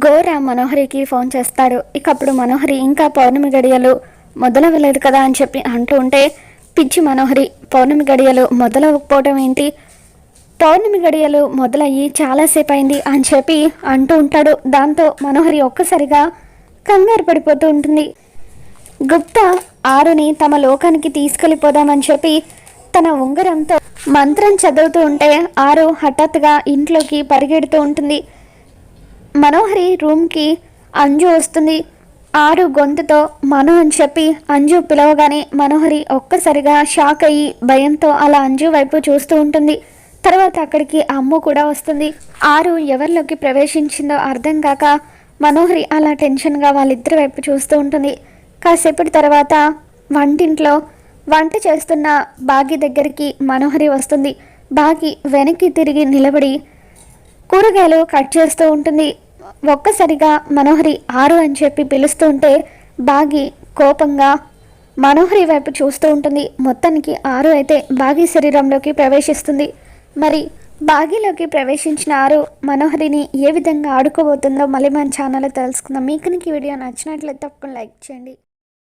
గోర మనోహరికి ఫోన్ చేస్తాడు. ఇక అప్పుడు మనోహరి ఇంకా పౌర్ణమి గడియలు మొదలవ్వలేదు కదా అని చెప్పి అంటూ ఉంటే, పిచ్చి మనోహరి, పౌర్ణమి గడియలు మొదలవ్వకపోవడం ఏంటి, పౌర్ణమి గడియలు మొదలయ్యి చాలాసేపు అయింది అని చెప్పి అంటూ ఉంటాడు. దాంతో మనోహరి ఒక్కసారిగా కంగారు పడిపోతూ ఉంటుంది. గుప్తా ఆరుని తమ లోకానికి తీసుకెళ్ళిపోదామని చెప్పి తన ఉంగరంతో మంత్రం చదువుతూ ఉంటే ఆరు హఠాత్తుగా ఇంట్లోకి పరిగెడుతూ ఉంటుంది. మనోహరి రూమ్కి అంజు వస్తుంది. ఆరు గొంతుతో మనో అని చెప్పి అంజు పిలవగానే మనోహరి ఒక్కసారిగా షాక్ అయ్యి భయంతో అలా అంజు వైపు చూస్తూ ఉంటుంది. తర్వాత అక్కడికి అమ్ము కూడా వస్తుంది. ఆరు ఎవరిలోకి ప్రవేశించిందో అర్థం కాక మనోహరి అలా టెన్షన్గా వాళ్ళిద్దరి వైపు చూస్తూ ఉంటుంది. కాసేపటి తర్వాత వంటింట్లో వంట చేస్తున్న బాగి దగ్గరికి మనోహరి వస్తుంది. బాగి వెనక్కి తిరిగి నిలబడి కూరగాయలు కట్ చేస్తూ ఉంటుంది. ఒక్కసారిగా మనోహరి ఆరు అని చెప్పి పిలుస్తూ ఉంటే బాగి కోపంగా మనోహరి వైపు చూస్తూ ఉంటుంది. మొత్తానికి ఆరు అయితే బాగి శరీరంలోకి ప్రవేశిస్తుంది. మరి బాగిలోకి ప్రవేశించిన ఆరు మనోహరిని ఏ విధంగా ఆడుకోబోతుందో మళ్ళీ మన ఛానల్లో తెలుసుకుందాం. మీకు ఈ వీడియో నచ్చినట్లయితే తప్పకుండా లైక్ చేయండి.